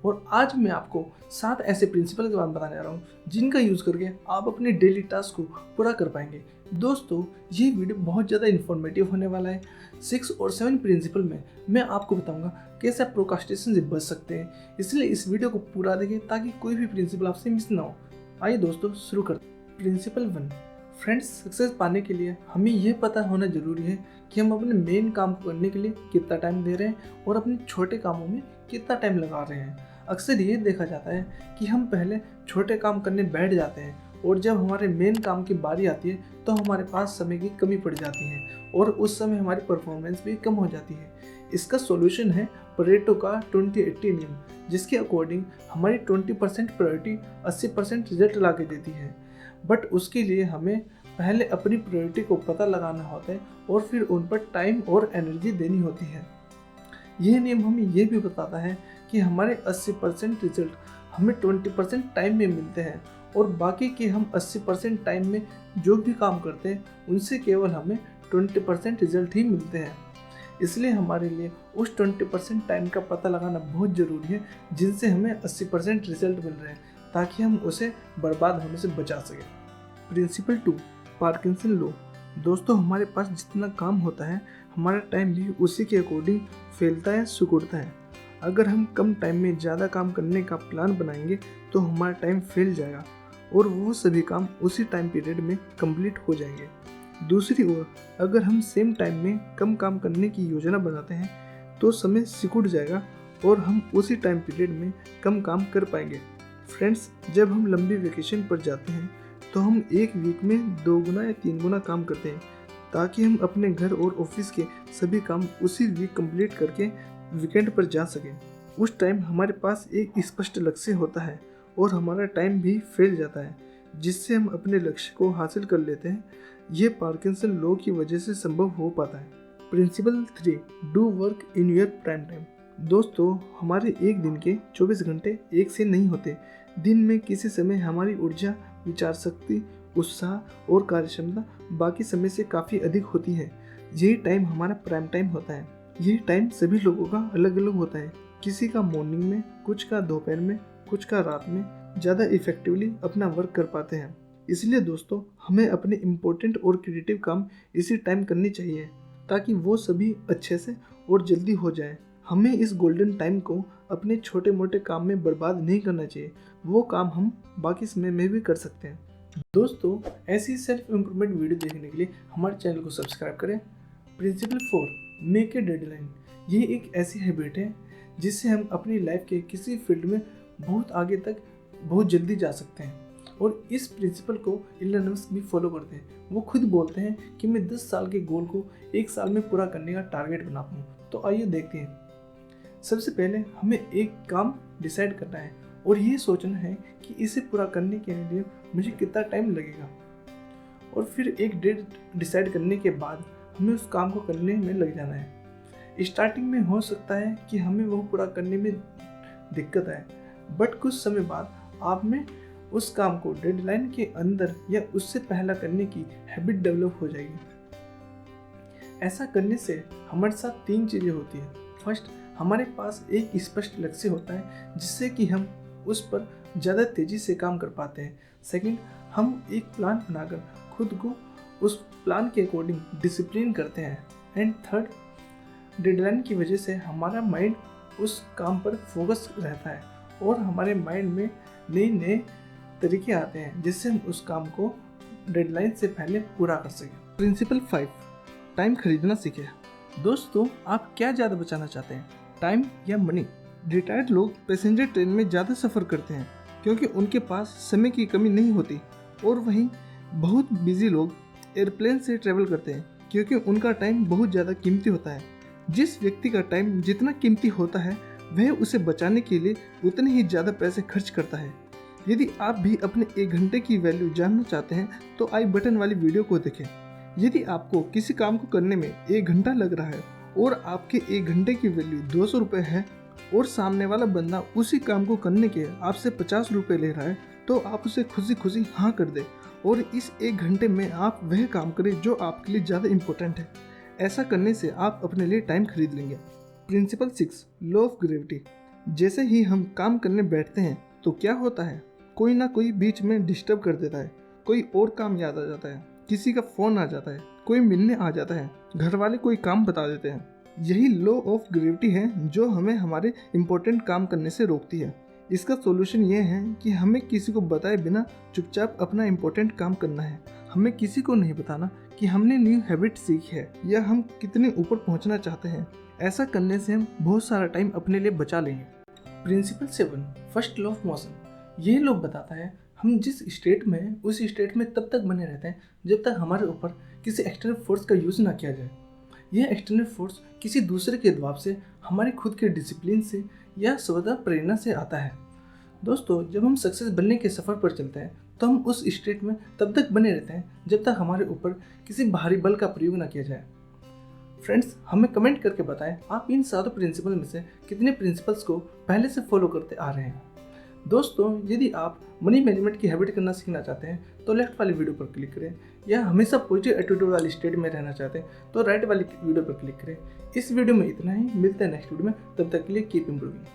और आज मैं आपको 7 ऐसे प्रिंसिपल के बारे में बताने जा रहा हूँ जिनका यूज़ करके आप अपने डेली टास्क को पूरा कर पाएंगे। दोस्तों, ये वीडियो बहुत ज़्यादा इन्फॉर्मेटिव होने वाला है। 6 और 7 प्रिंसिपल में मैं आपको बताऊंगा कैसे आप प्रोक्रास्टिनेशन से बच सकते हैं, इसलिए इस वीडियो को पूरा देखें ताकि कोई भी प्रिंसिपल आपसे मिस ना हो। आइए दोस्तों शुरू करते हैं। प्रिंसिपल 1, फ्रेंड्स, सक्सेस पाने के लिए हमें यह पता होना जरूरी है कि हम अपने मेन काम को करने के लिए कितना टाइम दे रहे हैं और अपने छोटे कामों में कितना टाइम लगा रहे हैं। अक्सर ये देखा जाता है कि हम पहले छोटे काम करने बैठ जाते हैं और जब हमारे मेन काम की बारी आती है तो हमारे पास समय की कमी पड़ जाती है और उस समय हमारी परफॉर्मेंस भी कम हो जाती है। इसका सॉल्यूशन है परेटो का 20-80 नियम, जिसके अकॉर्डिंग हमारी 20% प्रायोरिटी 80% रिजल्ट ला के देती है। बट उसके लिए हमें पहले अपनी प्रायोरिटी को पता लगाना होता है और फिर उन पर टाइम और एनर्जी देनी होती है। यह नियम हमें यह भी बताता है कि हमारे 80% रिजल्ट हमें 20% टाइम में मिलते हैं और बाकी के हम 80% टाइम में जो भी काम करते हैं उनसे केवल हमें 20% रिजल्ट ही मिलते हैं। इसलिए हमारे लिए उस 20% टाइम का पता लगाना बहुत ज़रूरी है जिनसे हमें 80% रिजल्ट मिल रहे हैं, ताकि हम उसे बर्बाद होने से बचा सकें। Principle 2, Parkinson law. दोस्तों, हमारे पास जितना काम होता है हमारा टाइम भी उसी के अकॉर्डिंग फैलता है, सिकुड़ता है। अगर हम कम टाइम में ज़्यादा काम करने का प्लान बनाएंगे तो हमारा टाइम फैल जाएगा और वो सभी काम उसी टाइम पीरियड में कंप्लीट हो जाएंगे। दूसरी ओर, अगर हम सेम टाइम में कम काम करने की योजना बनाते हैं तो समय सिकुड़ जाएगा और हम उसी टाइम पीरियड में कम काम कर पाएंगे। फ्रेंड्स, जब हम लंबी वेकेशन पर जाते हैं तो हम एक वीक में 2 गुना या 3 गुना काम करते हैं ताकि हम अपने घर और ऑफिस के सभी काम उसी वीक कंप्लीट करके वीकेंड पर जा सकें। उस टाइम हमारे पास एक स्पष्ट लक्ष्य होता है और हमारा टाइम भी फैल जाता है, जिससे हम अपने लक्ष्य को हासिल कर लेते हैं। ये पार्किंसन लॉ की वजह से संभव हो पाता है। Principle 3, do work in your prime time. दोस्तों, हमारे एक दिन के 24 घंटे एक से नहीं होते। दिन में किसी समय हमारी ऊर्जा, विचार शक्ति, उत्साह और कार्यक्षमता बाकी समय से काफ़ी अधिक होती है। यही टाइम हमारा प्राइम टाइम होता है। यह टाइम सभी लोगों का अलग अलग होता है। किसी का मॉर्निंग में, कुछ का दोपहर में, कुछ का रात में ज़्यादा इफेक्टिवली अपना वर्क कर पाते हैं। इसलिए दोस्तों, हमें अपने इम्पोर्टेंट और क्रिएटिव काम इसी टाइम करने चाहिए ताकि वो सभी अच्छे से और जल्दी हो जाए। हमें इस गोल्डन टाइम को अपने छोटे मोटे काम में बर्बाद नहीं करना चाहिए। वो काम हम बाकी समय में भी कर सकते हैं। दोस्तों, ऐसी सेल्फ इम्प्रूवमेंट वीडियो देखने के लिए हमारे चैनल को सब्सक्राइब करें। Principle 4, make a deadline. ये एक ऐसी हैबिट है जिससे हम अपनी लाइफ के किसी फील्ड में बहुत आगे तक बहुत जल्दी जा सकते हैं। और इस प्रिंसिपल को इलन मस्क भी फॉलो करते हैं। वो खुद बोलते हैं कि मैं 10 साल के गोल को 1 साल में पूरा करने का टारगेट बनाता हूँ। तो आइए देखते हैं। सबसे पहले हमें एक काम डिसाइड करना है और ये सोचना है कि इसे पूरा करने के लिए मुझे कितना टाइम लगेगा, और फिर एक डेट डिसाइड करने के बाद हमें उस काम को करने में लग जाना है। स्टार्टिंग में हो सकता है कि हमें वो पूरा करने में दिक्कत आए, बट कुछ समय बाद आप में उस काम को डेडलाइन के अंदर या उससे पहला करने की हैबिट डेवलप हो जाएगी। ऐसा करने से हमारे साथ 3 चीज़ें होती हैं। फर्स्ट, हमारे पास एक स्पष्ट लक्ष्य होता है जिससे कि हम उस पर ज़्यादा तेज़ी से काम कर पाते हैं। सेकंड, हम एक प्लान बनाकर खुद को उस प्लान के अकॉर्डिंग डिसिप्लिन करते हैं। एंड थर्ड, डेडलाइन की वजह से हमारा माइंड उस काम पर फोकस रहता है और हमारे माइंड में नए नए तरीके आते हैं जिससे हम उस काम को डेडलाइन से पहले पूरा कर सकें। प्रिंसिपल 5, टाइम खरीदना सीखें। दोस्तों, आप क्या ज़्यादा बचाना चाहते हैं, टाइम या मनी? रिटायर्ड लोग पैसेंजर ट्रेन में ज़्यादा सफ़र करते हैं क्योंकि उनके पास समय की कमी नहीं होती, और वहीं बहुत बिजी लोग एयरप्लेन से ट्रैवल करते हैं क्योंकि उनका टाइम बहुत ज़्यादा कीमती होता है। जिस व्यक्ति का टाइम जितना कीमती होता है वह उसे बचाने के लिए उतने ही ज़्यादा पैसे खर्च करता है। यदि आप भी अपने 1 घंटे की वैल्यू जानना चाहते हैं तो आई बटन वाली वीडियो को देखें। यदि आपको किसी काम को करने में 1 घंटा लग रहा है और आपके 1 घंटे की वैल्यू 200 रुपये है और सामने वाला बंदा उसी काम को करने के आपसे 50 रुपये ले रहा है, तो आप उसे खुशी खुशी हाँ कर दें और इस 1 घंटे में आप वह काम करें जो आपके लिए ज़्यादा इम्पोर्टेंट है। ऐसा करने से आप अपने लिए टाइम खरीद लेंगे। Principle 6, law of gravity. जैसे ही हम काम करने बैठते हैं तो क्या होता है, कोई ना कोई बीच में डिस्टर्ब कर देता है, कोई और काम याद आ जाता है, किसी का फ़ोन आ जाता है, कोई मिलने आ जाता है, घर वाले कोई काम बता देते हैं। यही लॉ ऑफ ग्रेविटी है जो हमें हमारे इम्पोर्टेंट काम करने से रोकती है। इसका सॉल्यूशन ये है कि हमें किसी को बताए बिना चुपचाप अपना इम्पोर्टेंट काम करना है। हमें किसी को नहीं बताना कि हमने न्यू हैबिट सीखी है या हम कितने ऊपर पहुंचना चाहते हैं। ऐसा करने से हम बहुत सारा टाइम अपने लिए बचा लेंगे। Principle 7, first law of motion. ये लॉ बताता है हम जिस स्टेट में उस स्टेट में तब तक बने रहते हैं जब तक हमारे ऊपर किसी एक्सटर्नल फोर्स का यूज़ ना किया जाए। यह एक्सटर्नल फोर्स किसी दूसरे के दबाव से, हमारे खुद के डिसिप्लिन से या स्वतः प्रेरणा से आता है। दोस्तों, जब हम सक्सेस बनने के सफ़र पर चलते हैं तो हम उस स्टेट में तब तक बने रहते हैं जब तक हमारे ऊपर किसी बाहरी बल का प्रयोग ना किया जाए। फ्रेंड्स, हमें कमेंट करके बताएं आप इन 7 प्रिंसिपल में से कितने प्रिंसिपल्स को पहले से फॉलो करते आ रहे हैं। दोस्तों, यदि आप मनी मैनेजमेंट की हैबिट करना सीखना चाहते हैं तो लेफ्ट वाली वीडियो पर क्लिक करें, या हमेशा पॉजिटिव एटीट्यूड वाली स्टेट में रहना चाहते हैं तो राइट वाली वीडियो पर क्लिक करें। इस वीडियो में इतना ही, मिलते हैं नेक्स्ट वीडियो में, तब तक के लिए कीप इम्प्रूविंग।